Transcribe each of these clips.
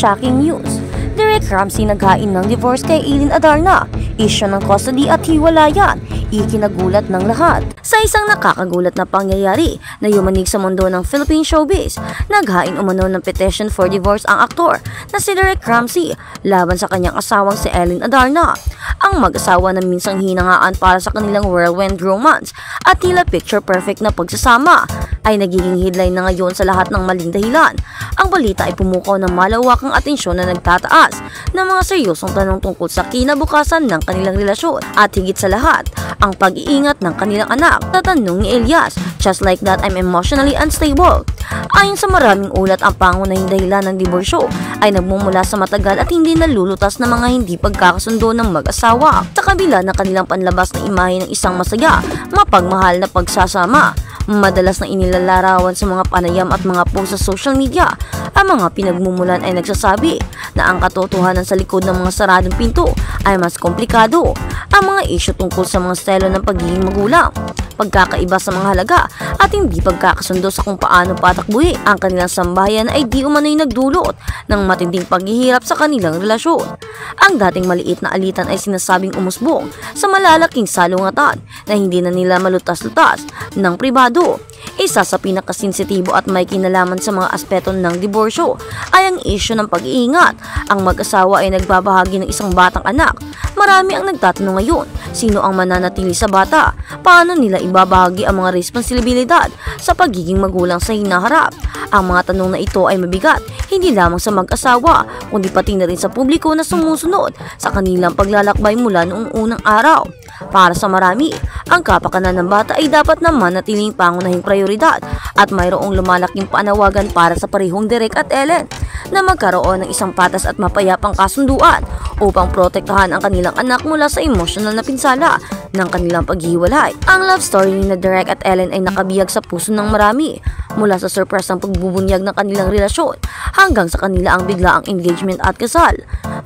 shocking news. Derek Ramsey naghain ng divorce kay Ellen Adarna. Isyu ng custody at hiwalayan, ikinagulat ng lahat. Sa isang nakakagulat na pangyayari na yumanig sa mundo ng Philippine showbiz, naghain umano ng petition for divorce ang aktor na si Derek Ramsey laban sa kanyang asawang si Ellen Adarna. Ang mag-asawa na minsang hinangaan para sa kanilang whirlwind romance at tila picture-perfect na pagsasama ay nagiging headline na ngayon sa lahat ng maling dahilan. Ang balita ay pumukaw ng malawakang atensyon na nagtataas ng mga seryosong tanong tungkol sa kinabukasan ng kanilang relasyon at higit sa lahat, ang pag-iingat ng kanilang anak. Tatanong ni Elias, "Just like that, I'm emotionally unstable." Ayon sa maraming ulat, ang pangunahing dahilan ng diborsyo ay nagmumula sa matagal at hindi nalulutas na mga hindi pagkakasundo ng mag-asawa. Sa kabila ng kanilang panlabas na imahe ng isang masaya, mapagmahal na pagsasama, madalas na inilalarawan sa mga panayam at mga post sa social media, ang mga pinagmumulan ay nagsasabi na ang katotohanan sa likod ng mga saradong pinto ay mas komplikado. Ang mga isyu tungkol sa mga estilo ng pagiging magulang, pagkakaiba sa mga halaga at hindi pagkakasundo sa kung paano patakbuhin ang kanilang sambahayan ay di umano'y nagdulot ng matinding paghihirap sa kanilang relasyon. Ang dating maliit na alitan ay sinasabing umusbong sa malalaking salungatan na hindi na nila malutas-lutas ng pribado. Isa sa pinakasensitibo at may kinalaman sa mga aspeto ng diborsyo ay ang isyu ng pag-iingat. Ang mag-asawa ay nagbabahagi ng isang batang anak. Marami ang nagtatanong ngayon, sino ang mananatili sa bata? Paano nila ibabahagi ang mga responsibilidad sa pagiging magulang sa hinaharap? Ang mga tanong na ito ay mabigat, hindi lamang sa mag-asawa, kundi pati na rin sa publiko na sumusunod sa kanilang paglalakbay mula noong unang araw. Para sa marami, ang kapakanan ng bata ay dapat naman natiling pangunahing prioridad at mayroong lumalaking panawagan para sa parehong Derek at Ellen na magkaroon ng isang patas at mapayapang kasunduan upang protektahan ang kanilang anak mula sa emosyonal na pinsala ng kanilang paghiwalay. Ang love story ni Derek at Ellen ay nakabihag sa puso ng marami, mula sa surprise ng pagbubunyag ng kanilang relasyon hanggang sa kanila ang biglaang engagement at kasal.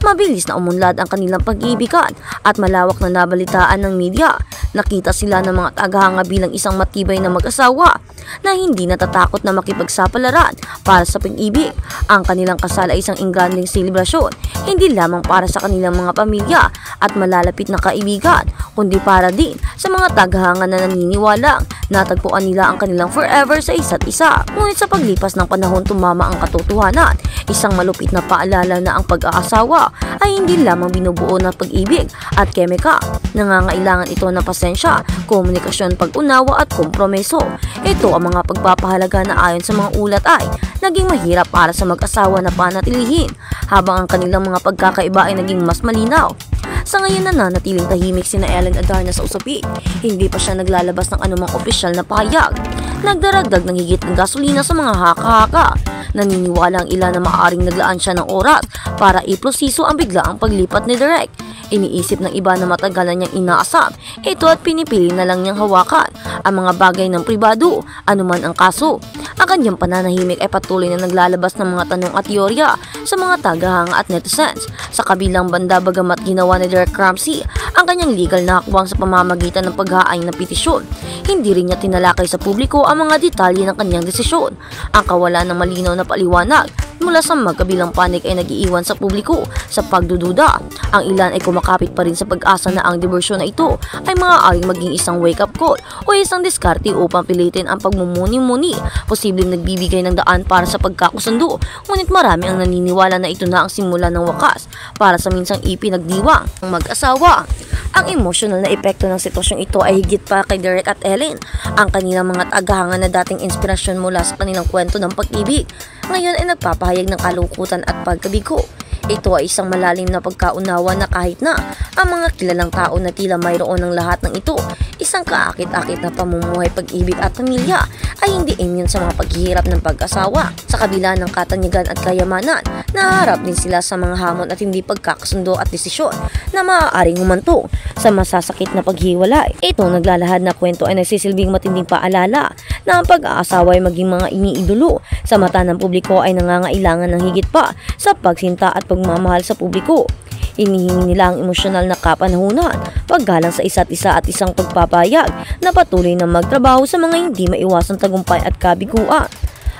Mabilis na umunlad ang kanilang pag-iibigan at malawak na nabalitaan ng media. Nakita sila ng mga tagahanga bilang isang matibay na mag-asawa na hindi natatakot na makipagsapalaran para sa pag-ibig. Ang kanilang kasal ay isang ingranding selebrasyon, hindi lamang para sa kanilang mga pamilya at malalapit na kaibigan, kundi para din sa mga tagahanga na naniniwalang natagpuan nila ang kanilang forever sa isa't isa. Ngunit sa paglipas ng panahon, tumama ang katotohanan. Isang malupit na paalala na ang pag-aasawa ay hindi lamang binubuo ng pag-ibig at kemika. Nangangailangan ito ng pasensya, komunikasyon, pag-unawa at kompromiso. Ito ang mga pagpapahalaga na ayon sa mga ulat ay naging mahirap para sa mag-asawa na panatilihin, habang ang kanilang mga pagkakaiba ay naging mas malinaw. Sa ngayon, nananatiling tahimik sina Ellen Adarna sa usapin. Hindi pa siya naglalabas ng anumang opisyal na pahayag. Nagdaragdag ng higit ng gasolina sa mga haka-haka. Naniniwala ang ilan na maaaring naglaan siya ng oras para iproseso ang biglaang paglipat ni Derek. Iniisip ng iba na matagal na niyang inaasam ito at pinipili na lang niyang hawakan ang mga bagay ng pribado, anuman ang kaso. Ang kanyang pananahimik ay patuloy na naglalabas ng mga tanong at teorya sa mga tagahanga at netizens. Sa kabilang banda, bagamat ginawa ni Derek Ramsey ang kanyang legal na hakbang sa pamamagitan ng paghahain ng petisyon, hindi rin niya tinalakay sa publiko ang mga detalye ng kanyang desisyon. Ang kawalan ng malinaw na paliwanag mula sa magkabilang panig ay nag-iiwan sa publiko sa pagdududa. Ang ilan ay kumakapit pa rin sa pag-asa na ang diborsyo na ito ay maaaring maging isang wake-up call o isang diskarte upang pilitin ang pagmumuni-muni, posibleng nagbibigay ng daan para sa pagkakasundo. Ngunit marami ang naniniwala na ito na ang simula ng wakas para sa minsang ipinagdiwang ng mag-asawa. Ang emosyonal na epekto ng sitwasyong ito ay higit pa kay Derek at Ellen. Ang kanilang mga tagahanga na dating inspirasyon mula sa kanilang kwento ng pag-ibig, ngayon ay nagpapahayag ng kalungkutan at pagkabigo. Ito ay isang malalim na pagkaunawa na kahit na ang mga kilalang tao na tila mayroon ng lahat ng ito, isang kaakit-akit na pamumuhay, pag-ibig at pamilya, ay hindi immune sa mga paghihirap ng pag-asawa. Sa kabila ng katanyagan at kayamanan, nahaharap din sila sa mga hamon at hindi pagkakasundo at desisyon na maaaring humantong sa masasakit na paghiwalay. Itong naglalahad na kwento ay nagsisilbing matinding paalala na ang pag-aasawa ay maging mga iniidolo sa mata ng publiko ay nangangailangan ng higit pa sa pagsinta at pagmamahal sa publiko. Hinihingi nila ang emosyonal na kapanahunan, paggalang sa isa't isa at isang pagpapayag na patuloy na magtrabaho sa mga hindi maiwasang tagumpay at kabiguan.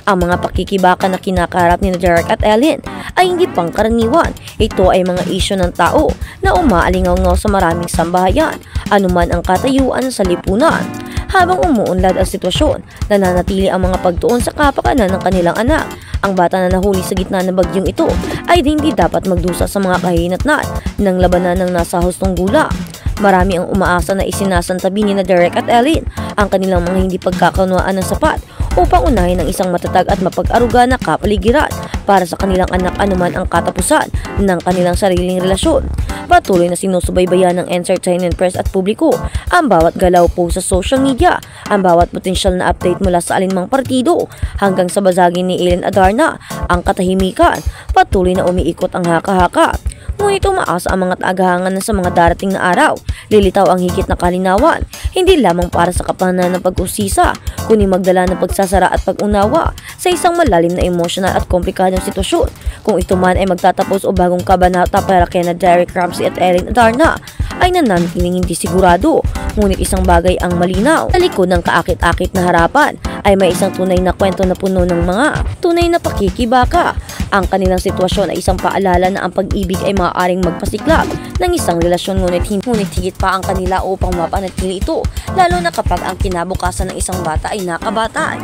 Ang mga pakikibaka na kinakaharap ni Derek at Ellen ay hindi pangkaraniwan. Ito ay mga isyu ng tao na umaalingaw-ngaw sa maraming sambahayan, anuman ang katayuan sa lipunan. Habang umuunlad ang sitwasyon, nananatili ang mga pagtuon sa kapakanan ng kanilang anak. Ang bata na nahuli sa gitna ng bagyong ito ay hindi dapat magdusa sa mga kahinatnan ng labanan ng nasa hustong gulang. Marami ang umaasa na isinasantabi ni Derek at Ellen ang kanilang mga hindi pagkakaunawaan ng sapat upang unahin ang isang matatag at mapag-aruga na kapaligiran para sa kanilang anak anuman ang katapusan ng kanilang sariling relasyon. Patuloy na sinusubaybayan ng entertainment press at publiko ang bawat galaw po sa social media, ang bawat potensyal na update mula sa alinmang partido hanggang sa basagin ni Ellen Adarna ang katahimikan. Patuloy na umiikot ang haka-haka. Ngunit umaasa ang mga tagahangan na sa mga darating na araw, lilitaw ang higit na kalinawan, hindi lamang para sa kapakanan ng pag-usisa, kundi magdala ng pagsasara at pag-unawa sa isang malalim na emosyonal at komplikadong sitwasyon. Kung ito man ay magtatapos o bagong kabanata para kina Derek Ramsey at Ellen Adarna, ay nananatiling hindi sigurado. Ngunit isang bagay ang malinaw, sa likod ng kaakit-akit na harapan ay may isang tunay na kwento na puno ng mga tunay na pakikibaka. Ang kanilang sitwasyon ay isang paalala na ang pag-ibig ay maaaring magpasiklab ng isang relasyon, ngunit higit pa ang kanila upang mapanatili ito, lalo na kapag ang kinabukasan ng isang bata ay nakabatay.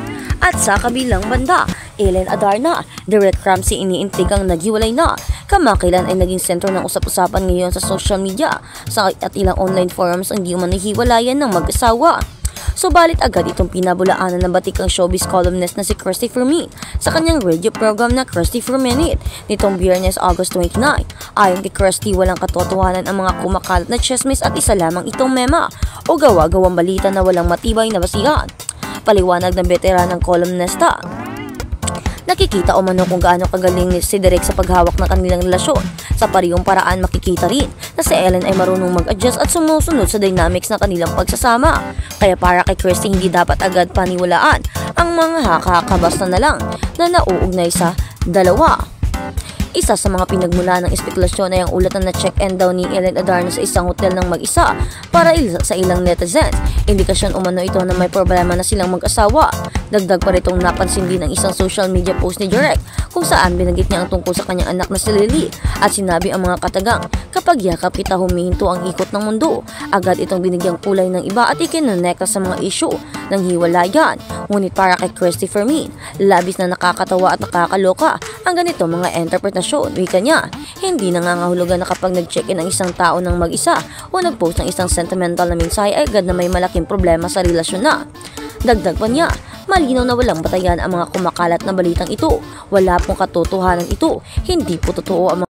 At sa kabilang banda, Ellen Adarna, Derek Ramsey iniintrigang naghiwalay na. Kamakailan ay naging sentro ng usap-usapan ngayon sa social media at ilang online forums ang di man nahiwalayan ng mag-asawa. Subalit agad itong pinabulaanan ng batikang showbiz columnist na si Christy Fermin sa kanyang radio program na Christy for Minute nitong Biyernes, August 29. Ayon kay Christy, walang katotohanan ang mga kumakalat na chismis at isa lamang itong mema o gawa-gawang balita na walang matibay na basihan. Paliwanag ng veteranang columnista. Nakikita umano kung gaano kagaling ni si Derek sa paghawak ng kanilang relasyon. Sa parehong paraan makikita rin na si Ellen ay marunong mag-adjust at sumusunod sa dynamics ng kanilang pagsasama. Kaya para kay Christy, hindi dapat agad paniwalaan ang mga haka-haka basta na lang na nauugnay sa dalawa. Isa sa mga pinagmula ng espekulasyon ay ang ulat na check-in daw ni Ellen Adarna sa isang hotel ng mag-isa para sa ilang netizens. Indikasyon umano ito na may problema na silang mag-asawa. Dagdag pa ritong napansin din ang isang social media post ni Derek kung saan binanggit niya ang tungkol sa kanyang anak na si Lily at sinabi ang mga katagang, kapag yakap kita humihinto ang ikot ng mundo. Agad itong binigyang kulay ng iba at ikinonekta sa mga issue ng hiwalayan. Ngunit para kay Christy Fermin, labis na nakakatawa at nakakaloka ang ganito mga interpretasyon. Wika niya, hindi nangangahulugan na kapag nag-check-in ang isang tao ng mag-isa o nag-post ng isang sentimental na mensahe ay agad na may malaking problema sa relasyon na. Dagdag pa niya, malinaw na walang batayan ang mga kumakalat na balitang ito. Wala pong katotohanan ito. Hindi po totoo ang mga